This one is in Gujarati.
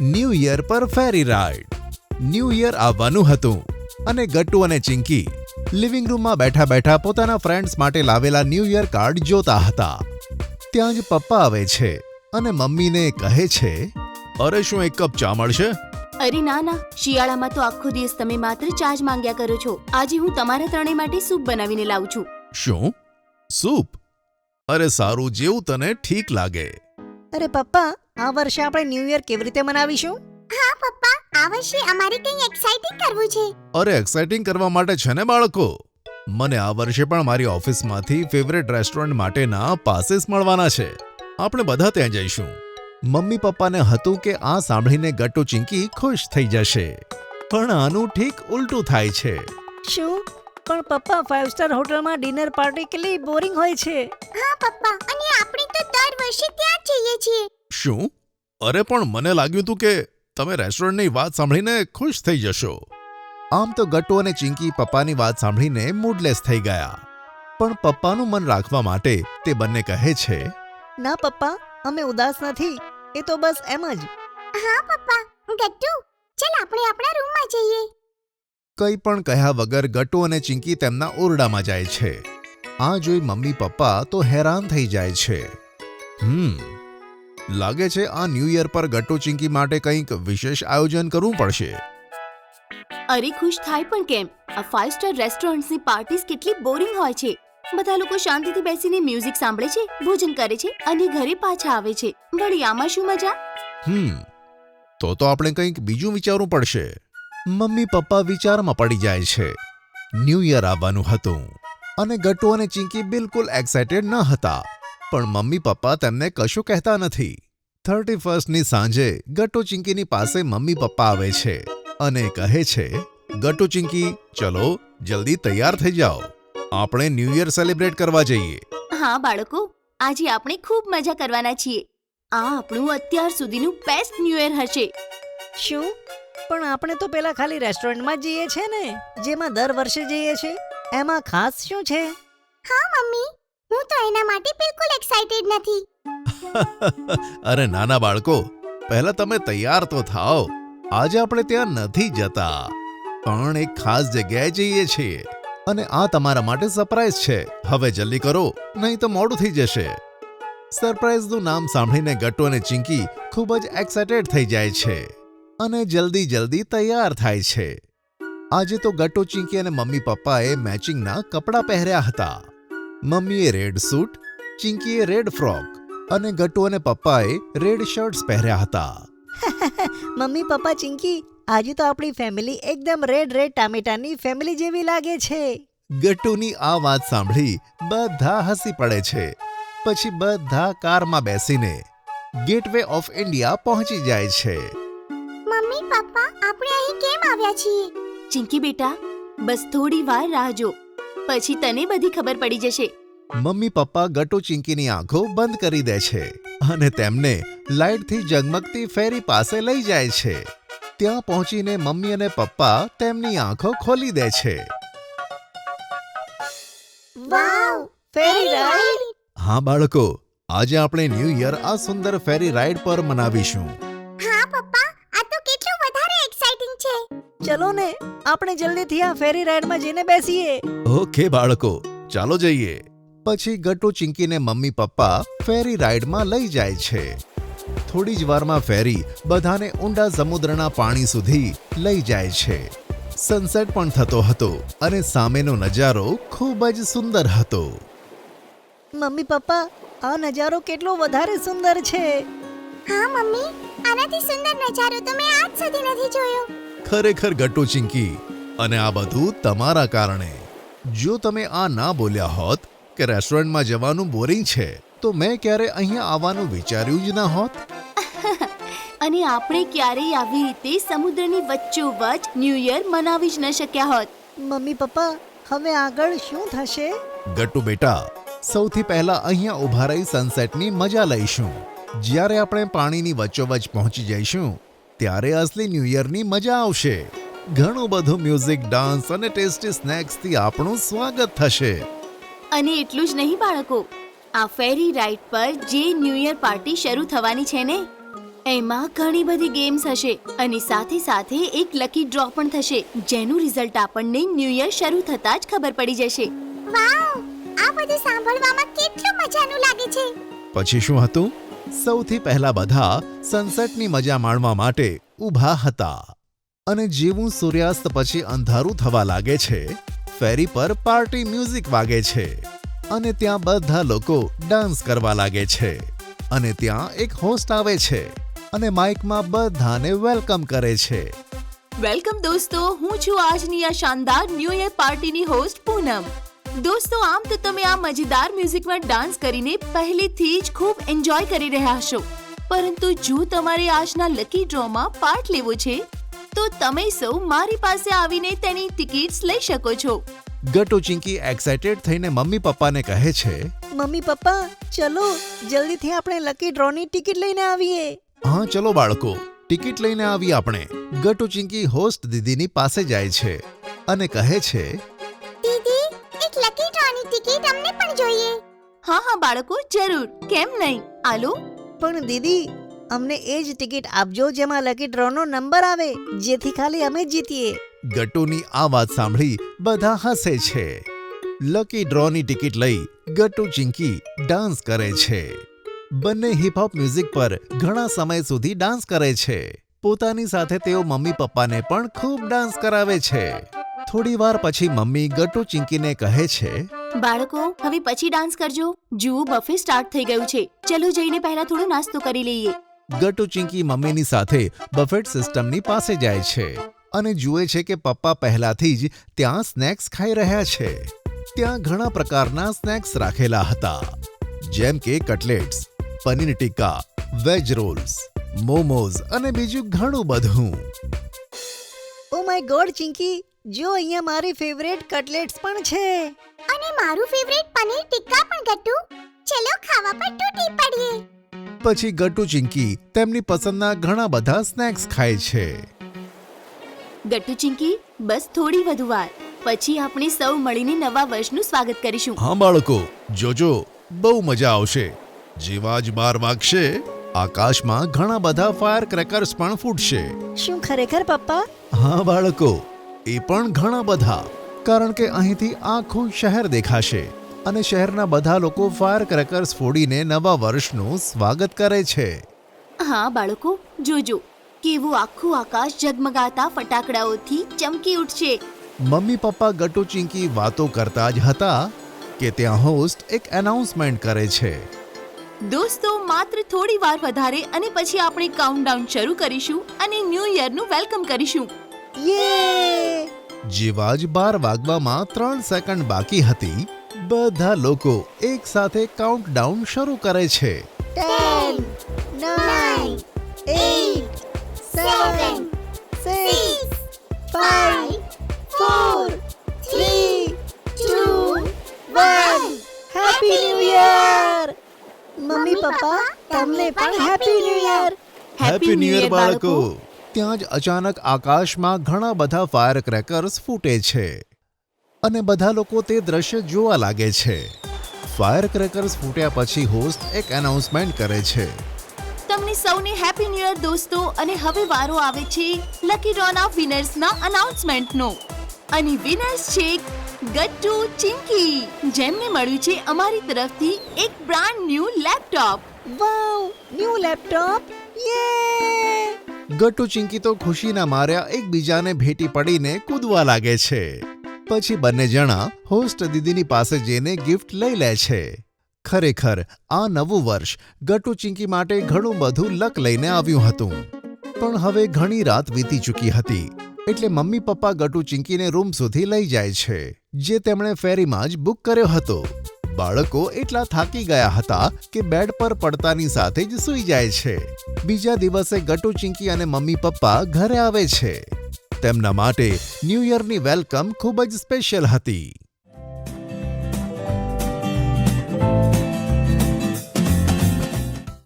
ન્યૂ યર પર ફેરી રાઇડ. ન્યૂ યર આવવાનું હતું અને ગટ્ટુ અને ચિંકી લિવિંગ રૂમમાં બેઠા બેઠા પોતાના ફ્રેન્ડ્સ માટે લાવેલા ન્યૂ યર કાર્ડ જોતા હતા. ત્યાં જ પપ્પા આવે છે અને મમ્મીને કહે છે, અરે શું એક કપ ચા મળશે? અરે ના ના, શિયાળામાં તો આખો દિવસ તમે માત્ર ચા જ માંગ્યા કરો છો. આજે હું તમારા ત્રણેય માટે સૂપ બનાવીને લાવું છું. શું? સૂપ? અરે સારું, જેવું તને ઠીક લાગે. અરે પપ્પા, આ વર્ષે આપણે ન્યૂ યર કેવી રીતે મનાવીશું? હા પપ્પા, આ વર્ષે અમારે કંઈ એક્સાઇટિંગ કરવું છે. અરે એક્સાઇટિંગ કરવા માટે છે ને બાળકો. મને આ વર્ષે પણ મારી ઓફિસમાંથી ફેવરેટ રેસ્ટોરન્ટ માટેના પાસીસ મળવાના છે. આપણે બધા ત્યાં જઈશું. મમ્મી પપ્પાને હતું કે આ સાંભળીને ગટ્ટુ ચિંકી ખુશ થઈ જશે, પણ આનું ઠીક ઉલટું થાય છે. શું? પણ પપ્પા, 5 સ્ટાર હોટલમાં ડિનર પાર્ટી કેટલી બોરિંગ હોય છે. હા પપ્પા, અને આપણે તો દર વર્ષે ત્યાં જ જઈએ છીએ. શું? અરે પણ મને લાગ્યું હતું કે તમે રેસ્ટોરન્ટની વાત સાંભળીને ખુશ થઈ જશો. આમ તો ગટ્ટુ અને ચિંકી પપ્પાની વાત સાંભળીને મૂડલેસ થઈ ગયા, પણ પપ્પાનું મન રાખવા માટે તે બંને કહે છે, ના પપ્પા, અમે ઉદાસ નથી, એ તો બસ એમ જ. હા પપ્પા, ગટ્ટુ, ચાલ આપણે આપણા રૂમમાં જઈએ. કંઈ પણ કહ્યા વગર ગટ્ટુ અને ચિંકી તેમના ઓરડામાં જાય છે. આ જોઈ મમ્મી પપ્પા તો હેરાન થઈ જાય છે. લાગે છે આ ન્યૂ યર પર ગટ્ટુ ચિંકી માટે કંઈક વિશેષ આયોજન કરવું પડશે. અરે ખુશ થાય પણ કેમ? આ 5 સ્ટાર રેસ્ટોરન્ટ્સની પાર્ટીઝ કેટલી બોરિંગ હોય છે. બધા લોકો શાંતિથી બેસીને મ્યુઝિક સાંભળે છે, ભોજન કરે છે અને ઘરે પાછા આવે છે. વળી આમાં શું મજા? તો આપણે કંઈક બીજું વિચારવું પડશે. મમ્મી પપ્પા વિચારમાં પડી જાય છે. ન્યૂ યર આવવાનું હતું અને ગટ્ટુ અને ચિંકી બિલકુલ એક્સાઇટેડ ન હતા, પણ મમ્મી પપ્પા તેમને કશું કહેતા નથી. 31st સાંજે ગટ્ટુ ચિંકીની પાસે મમ્મી પપ્પા આવે છે અને કહે છે, ગટ્ટુ ચિંકી, ચલો જલ્દી તૈયાર થઈ જાઓ, આપણે ન્યૂ યર સેલિબ્રેટ કરવા જઈએ. હા બાળકો, આજે આપણે ખૂબ મજા કરવાના છીએ. આ આપણું અત્યાર સુધીનું બેસ્ટ ન્યૂ યર હશે. શું? પણ આપણે તો પેલા ખાલી રેસ્ટોરન્ટમાં જ જઈએ છે ને, જેમાં દર વર્ષે જઈએ છે. એમાં ખાસ શું છે? હા મમ્મી, હું તો એના માટે બિલકુલ એક્સાઇટેડ નથી. અરે નાના બાળકો, પહેલા તમે તૈયાર તો થાઓ. આજે આપણે ત્યાં નથી જતા, પણ એક ખાસ જગ્યાએ જઈએ છીએ અને આ તમારા માટે સરપ્રાઈઝ છે. હવે જલ્દી કરો, નહીં તો મોડું થઈ જશે. સરપ્રાઈઝનું નામ સાંભળીને ગટ્ટુ અને ચિંકી ખૂબ જ એક્સાઇટેડ થઈ જાય છે અને જલ્દી તૈયાર થાય છે. આજે તો ગટ્ટુ, ચિંકી અને મમ્મી પપ્પાએ મેચિંગના કપડાં પહેર્યા હતા. મમ્મીએ રેડ સૂટ, ચિંકીએ રેડ ફ્રોક અને ગટ્ટુ અને પપ્પાએ રેડ શર્ટ્સ પહેર્યા હતા. મમ્મી પપ્પા, ચિંકી, આજે તો આપણી ફેમિલી એકદમ રેડ ટામેટાની ફેમિલી જેવી લાગે છે. ગટ્ટુની આ વાત સાંભળી બધા હસી પડે છે. પછી બધા કારમાં બેસીને ગેટવે ઓફ ઇન્ડિયા પહોંચી જાય છે. મમ્મી પપ્પા, આપણે અહીં કેમ આવ્યા છીએ? ચિંકી બેટા, બસ થોડી વાર રાહ જો, પછી તને બધી ખબર પડી જશે. મમ્મી પપ્પા ગટ્ટુ ચિંકીની આંખો બંધ કરી દે છે અને તેમને લાઇટથી ઝગમગતી ફેરી પાસે લઈ જાય છે. ત્યાં પહોંચીને મમ્મી અને પપ્પા તેમની આંખો ખોલી દે છે. વાવ, ફેરી રાઈડ! હા બાળકો, આજે આપણે ન્યૂ યર આ સુંદર ફેરી રાઇડ પર મનાવીશું. હા પપ્પા, આ તો કેટલું વધારે એક્સાઇટિંગ છે. ચલો ને, આપણે જલ્દીથી આ ફેરી રાઈડમાં જઈને બેસીએ. ઓકે બાળકો, ચાલો જઈએ. પછી ગટ્ટુ, ચિંકીને મમ્મી પપ્પા ફેરી રાઇડમાં લઈ જાય છે. થોડી જ વારમાં ફેરી બધાને ઊંડા સમુદ્રના પાણી સુધી લઈ જાય છે. સનસેટ પણ થતો હતો અને સામેનો નજારો ખૂબ જ સુંદર હતો. મમ્મી પપ્પા, આ નજારો કેટલો વધારે સુંદર છે. હા મમ્મી, આનાથી સુંદર નજારો તો મેં આજ સુધી નથી જોયો. ખરેખર ગટ્ટુ, ચિંકી, અને આ બધું તમારા કારણે. જો તમે આ ના બોલ્યા હોત કે રેસ્ટોરન્ટમાં જવાનું બોરિંગ છે, તો મેં ક્યારે અહીંયા આવવાનું વિચાર્યું જ ના હોત. અને આપણે ક્યારેય આવી રીતે સમુદ્રની વચ્ચોવચ્ચ ન્યૂ યર મનાવી જ ન શક્યા હોત. મમ્મી પપ્પા, હવે આગળ શું થશે? ગટ્ટુ બેટા, સૌથી પહેલા અહીંયા ઊભા રહી સનસેટની મજા લઈશું. જ્યારે આપણે પાણીની વચ્ચોવચ્ચ પહોંચી જઈશું, ત્યારે અસલી ન્યૂ યરની મજા આવશે. ઘણું બધું મ્યુઝિક, ડાન્સ અને ટેસ્ટી સ્નેક્સથી આપણું સ્વાગત થશે. અને એટલું જ નહીં બાળકો, આ ફેરી રાઇડ પર જે ન્યૂ યર પાર્ટી શરૂ થવાની છે ને, એમાં ઘણી બધી ગેમ્સ હશે અને સાથે સાથે એક લકી ડ્રો પણ થશે જેનું રિઝલ્ટ આપણને ન્યૂ યર શરૂ થતાં જ ખબર પડી જશે. વાવ, આ બધું સાંભળવામાં કેટલું મજાનું લાગે છે. પછી શું હતું? સૌથી પહેલા બધા સનસેટની મજા માણવા માટે ઊભા હતા અને જેવું સૂર્યાસ્ત પછી અંધારું થવા લાગે છે, ફેરી પર પાર્ટી મ્યુઝિક વાગે છે અને ત્યાં બધા લોકો ડાન્સ કરવા લાગે છે અને ત્યાં એક હોસ્ટ આવે છે અને માઇકમાં બધાને વેલકમ કરે છે. વેલકમ દોસ્તો, હું છું આજની આ શાનદાર ન્યૂ યર પાર્ટીની હોસ્ટ પૂનમ. દોસ્તો, આમ તો તમે આ મજેદાર મ્યુઝિકમાં ડાન્સ કરીને પહેલેથી જ ખૂબ એન્જોય કરી રહ્યા હશો, પરંતુ જો તમારે આજના લકી ડ્રોમાં પાર્ટ લેવો છે તો તમે સૌ મારી પાસે આવીને તેની ટિકિટ્સ લઈ શકો છો. ગટુ ચિંકી એક્સાઇટેડ થઈને મમ્મી પપ્પાને કહે છે, મમ્મી પપ્પા ચલો જલ્દીથી આપણે લકી ડ્રોની ટિકિટ લઈને આવીએ. હા ચલો બાળકો, ટિકિટ લઈને આવી આપણે. ગટુ ચિંકી હોસ્ટ દીદીની પાસે જાય છે અને કહે છે, દીદી, એક લકી ડ્રોની ટિકિટ અમને પણ જોઈએ. હા હા બાળકો, જરૂર, કેમ નહીં, આલો. પણ દીદી અમને એ જ ટિકિટ આપજો જેમાં લકી ડ્રોનો નંબર આવે, જેથી ખાલી અમે જીતીએ. ગટુની આ વાત સાંભળી બધા હસે છે. લકી ડ્રોની ટિકિટ લઈ ગટુ ચિંકી ડાન્સ કરે છે. બંને હિપહોપ મ્યુઝિક પર ઘણા સમય સુધી ડાન્સ કરે છે. પોતાની સાથે તેઓ મમ્મી પપ્પાને પણ ખૂબ ડાન્સ કરાવે છે. થોડી વાર પછી મમ્મી ગટુ ચિંકીને કહે છે, બાળકો, હવે પછી ડાન્સ કરજો. જુઓ, બફે સ્ટાર્ટ થઈ ગયું છે. ચલો જઈને પહેલા થોડો નાસ્તો કરી લઈએ. ગટુ ચિંકી મમ્મીની સાથે બફેટ સિસ્ટમની પાસે જાય છે અને જુએ છે કે પપ્પા પહેલાથી જ ત્યાં સ્નેક્સ ખાઈ રહ્યા છે. ત્યાં ઘણા પ્રકારના સ્નેક્સ રાખેલા હતા, જેમ કે કટલેટ્સ, પનીર ટિક્કા, વેજ રોલ્સ, મોમોઝ અને બીજું ઘણું બધું. ઓ માય ગોડ ચિંકી, જો અહીંયા મારી ફેવરેટ કટલેટ્સ પણ છે. અને મારું ફેવરેટ પનીર ટિક્કા પણ ગટ્ટુ. ચલો ખાવા પર તૂટી પડીએ. પછી ગટુ ચિંકી તેમની પસંદના ઘણા બધા સ્નેક્સ ખાય છે. ગટ્ટુ ચિંકી, બસ થોડી વધુ વાર, પછી આપણે સૌ મળીને નવા વર્ષનું સ્વાગત કરીશું. હા બાળકો, જોજો, બહુ મજા આવશે. જેવા જ 12 વાગશે, આકાશમાં ઘણા બધા ફાયર ક્રેકર્સ પણ ફૂટશે. શું ખરેખર પપ્પા? હા બાળકો, એ પણ ઘણા બધા, કારણ કે અહીંથી આખું શહેર દેખાશે અને શહેરના બધા લોકો ફાયર ક્રેકર્સ ફોડીને નવા વર્ષનું સ્વાગત કરે છે. હા બાળકો, જોજો કેવું આખું આકાશ ઝગમગાતા ફટાકડાઓથી ચમકી ઉઠશે. મમ્મી પપ્પા ગટુ ચિંકી વાતો કરતા જ હતા કે ત્યાં હોસ્ટ એક એનાઉન્સમેન્ટ કરે છે. દોસ્તો, માત્ર થોડી વાર વધારે અને પછી આપણે કાઉન્ટડાઉન શરૂ કરીશું અને ન્યૂ યરનું વેલકમ કરીશું. યે! જેવા જ 12 વાગવામાં 3 સેકન્ડ બાકી હતી, બધા લોકો એક સાથે કાઉન્ટડાઉન શરૂ કરે છે. 10, 9, 8, 7, 6, 5, 4, 3, 2, 1. Happy new year! Mummy papa, તમને પણ happy new year! Happy new year બાળકો! ત્યાં જ અચાનક આકાશમાં ઘણા બધા ફાયર ક્રેકર્સ ફૂટે છે અને બધા લોકો તે દ્રશ્ય જોવા લાગે છે. ફાયર ક્રેકર્સ ફૂટ્યા પછી હોસ્ટ એક એનાઉન્સમેન્ટ કરે છે. તમને સૌને હેપી ન્યૂ યર દોસ્તો, અને હવે વારો આવે છે લકી ડ્રોના વિનર્સના અનાઉન્સમેન્ટનો. અને વિનર્સ છે ગટ્ટુ ચિંકી, જેમને મળ્યું છે અમારી તરફથી એક brand new laptop. Wow! New laptop! Yay! Gattu Chinki તો ખુશીના માર્યા એકબીજાને ભેટી પડીને કૂદવા લાગે છે. પછી બંને જણા હોસ્ટ દીદીની પાસે જઈને ગિફ્ટ લઈ લે છે. ખરેખર આ નવું વર્ષ ગટ્ટુ ચિંકી માટે ઘણું બધું લક લઈને આવ્યું હતું. પણ હવે ઘણી રાત વીતી ચૂકી હતી, એટલે મમ્મી પપ્પા ગટ્ટુ ચિંકીને રૂમ સુધી લઈ જાય છે, જે તેમણે ફેરીમાં જ બુક કર્યો હતો. બાળકો એટલા થાકી ગયા હતા કે બેડ પર પડતાની સાથે જ સૂઈ જાય છે. બીજા દિવસે ગટ્ટુ ચિંકી અને મમ્મી પપ્પા ઘરે આવે છે. તેમના માટે ન્યૂ યરની વેલકમ ખૂબ જ સ્પેશિયલ હતી.